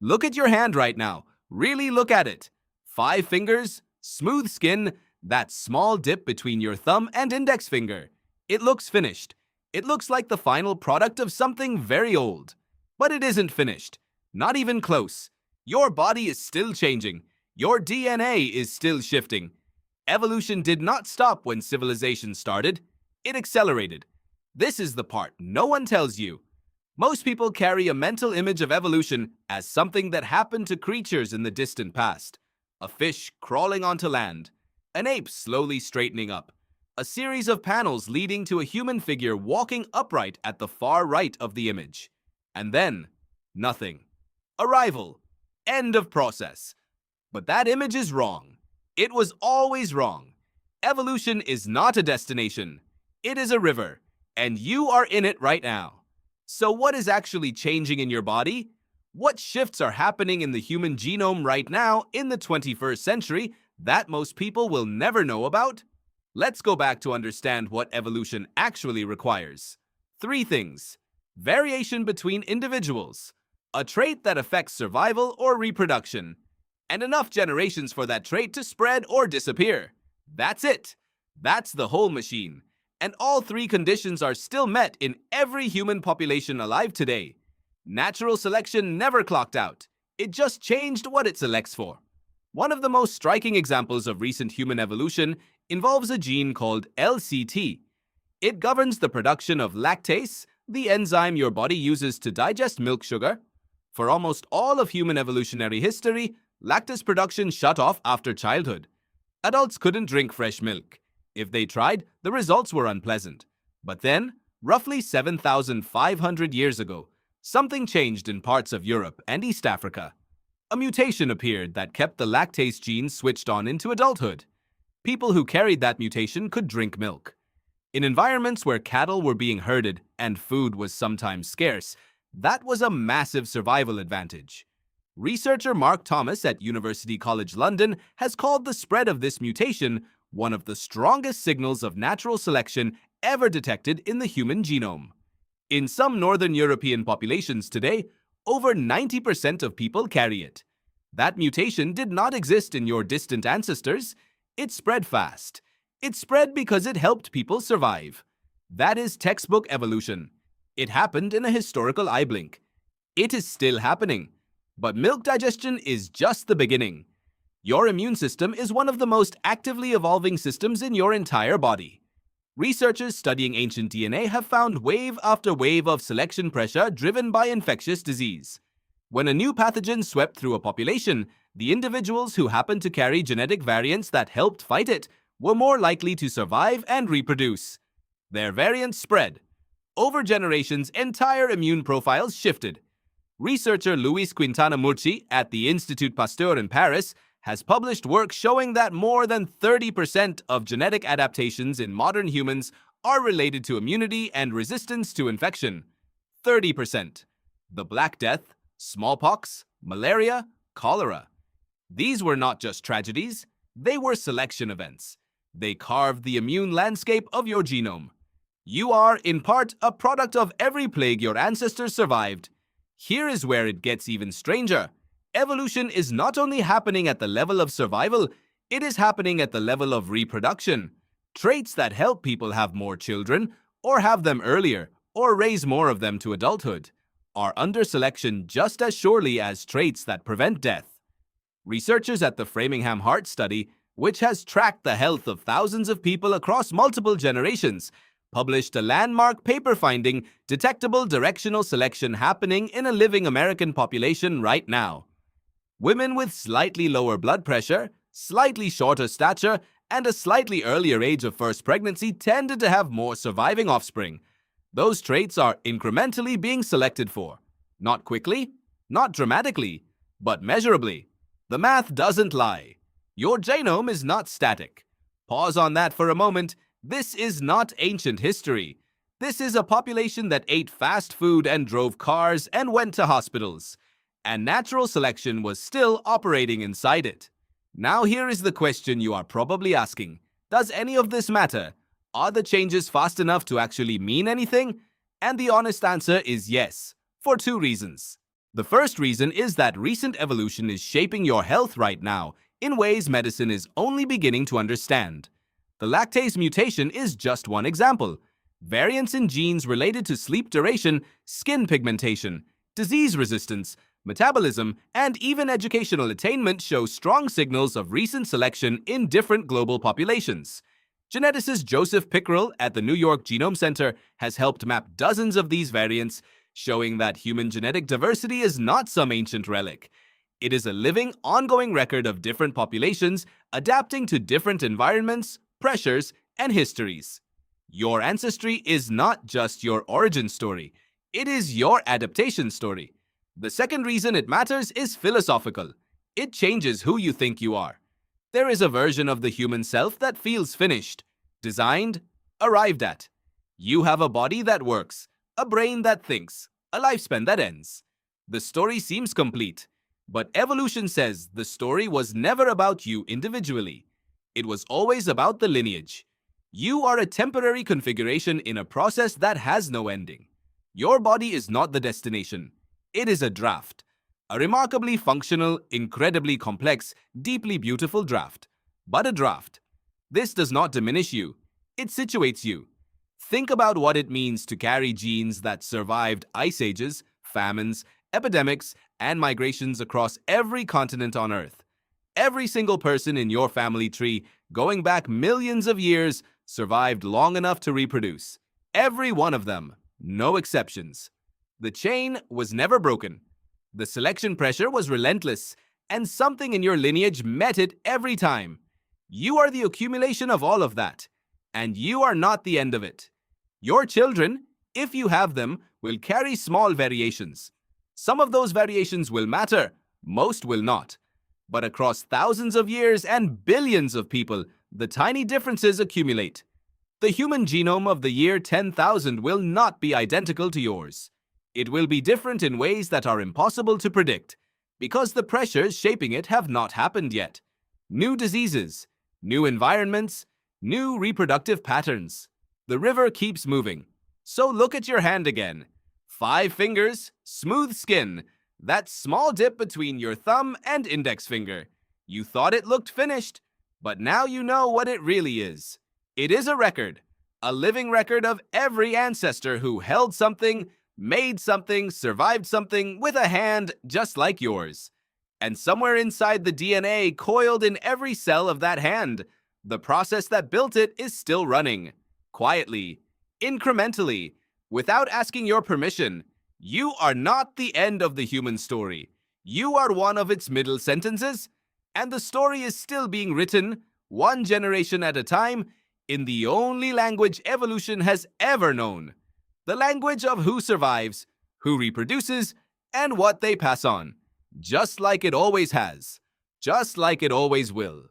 Look at your hand right now. Really look at it. 5 fingers, smooth skin, that small dip between your thumb and index finger. It looks finished. It looks like the final product of something very old. But it isn't finished. Not even close. Your body is still changing. Your DNA is still shifting. Evolution did not stop when civilization started. It accelerated. This is the part no one tells you. Most people carry a mental image of evolution as something that happened to creatures in the distant past. A fish crawling onto land, an ape slowly straightening up, a series of panels leading to a human figure walking upright at the far right of the image. And then, nothing. Arrival. End of process. But that image is wrong. It was always wrong. Evolution is not a destination. It is a river, and you are in it right now. So what is actually changing in your body? What shifts are happening in the human genome right now in the 21st century that most people will never know about? Let's go back to understand what evolution actually requires. 3 things. Variation between individuals, a trait that affects survival or reproduction, and enough generations for that trait to spread or disappear. That's it. That's the whole machine. And all 3 conditions are still met in every human population alive today. Natural selection never clocked out. It just changed what it selects for. One of the most striking examples of recent human evolution involves a gene called LCT. It governs the production of lactase, the enzyme your body uses to digest milk sugar. For almost all of human evolutionary history, lactase production shut off after childhood. Adults couldn't drink fresh milk. If they tried, the results were unpleasant. But then, roughly 7,500 years ago, something changed in parts of Europe and East Africa. A mutation appeared that kept the lactase gene switched on into adulthood. People who carried that mutation could drink milk. In environments where cattle were being herded and food was sometimes scarce, that was a massive survival advantage. Researcher Mark Thomas at University College London has called the spread of this mutation one of the strongest signals of natural selection ever detected in the human genome. In some northern European populations today, over 90% of people carry it. That mutation did not exist in your distant ancestors. It spread fast. It spread because it helped people survive. That is textbook evolution. It happened in a historical eyeblink. It is still happening. But milk digestion is just the beginning. Your immune system is one of the most actively evolving systems in your entire body. Researchers studying ancient DNA have found wave after wave of selection pressure driven by infectious disease. When a new pathogen swept through a population, the individuals who happened to carry genetic variants that helped fight it were more likely to survive and reproduce. Their variants spread. Over generations, entire immune profiles shifted. Researcher Luis Quintana Murci at the Institut Pasteur in Paris has published work showing that more than 30% of genetic adaptations in modern humans are related to immunity and resistance to infection. 30%. The Black Death, smallpox, malaria, cholera. These were not just tragedies, they were selection events. They carved the immune landscape of your genome. You are, in part, a product of every plague your ancestors survived. Here is where it gets even stranger. Evolution is not only happening at the level of survival, it is happening at the level of reproduction. Traits that help people have more children, or have them earlier, or raise more of them to adulthood, are under selection just as surely as traits that prevent death. Researchers at the Framingham Heart Study, which has tracked the health of thousands of people across multiple generations, published a landmark paper finding detectable directional selection happening in a living American population right now. Women with slightly lower blood pressure, slightly shorter stature, and a slightly earlier age of first pregnancy tended to have more surviving offspring. Those traits are incrementally being selected for. Not quickly, not dramatically, but measurably. The math doesn't lie. Your genome is not static. Pause on that for a moment. This is not ancient history. This is a population that ate fast food and drove cars and went to hospitals. And natural selection was still operating inside it. Now here is the question you are probably asking. Does any of this matter? Are the changes fast enough to actually mean anything? And the honest answer is yes, for 2 reasons. The first reason is that recent evolution is shaping your health right now in ways medicine is only beginning to understand. The lactase mutation is just one example. Variants in genes related to sleep duration, skin pigmentation, disease resistance, metabolism, and even educational attainment show strong signals of recent selection in different global populations. Geneticist Joseph Pickrell at the New York Genome Center has helped map dozens of these variants, showing that human genetic diversity is not some ancient relic. It is a living, ongoing record of different populations adapting to different environments, pressures, and histories. Your ancestry is not just your origin story, it is your adaptation story. The second reason it matters is philosophical. It changes who you think you are. There is a version of the human self that feels finished, designed, arrived at. You have a body that works, a brain that thinks, a lifespan that ends. The story seems complete, but evolution says the story was never about you individually. It was always about the lineage. You are a temporary configuration in a process that has no ending. Your body is not the destination. It is a draft. A remarkably functional, incredibly complex, deeply beautiful draft. But a draft. This does not diminish you. It situates you. Think about what it means to carry genes that survived ice ages, famines, epidemics, and migrations across every continent on Earth. Every single person in your family tree, going back millions of years, survived long enough to reproduce. Every one of them, no exceptions. The chain was never broken. The selection pressure was relentless, and something in your lineage met it every time. You are the accumulation of all of that, and you are not the end of it. Your children, if you have them, will carry small variations. Some of those variations will matter, most will not. But across thousands of years and billions of people, the tiny differences accumulate. The human genome of the year 10,000 will not be identical to yours. It will be different in ways that are impossible to predict, because the pressures shaping it have not happened yet. New diseases, new environments, new reproductive patterns. The river keeps moving. So look at your hand again. 5 fingers, smooth skin, that small dip between your thumb and index finger. You thought it looked finished, but now you know what it really is. It is a record, a living record of every ancestor who held something, made something, survived something with a hand just like yours. And somewhere inside the DNA coiled in every cell of that hand, the process that built it is still running. Quietly, incrementally, without asking your permission. You are not the end of the human story. You are one of its middle sentences, and the story is still being written, one generation at a time, in the only language evolution has ever known. The language of who survives, who reproduces, and what they pass on. Just like it always has. Just like it always will.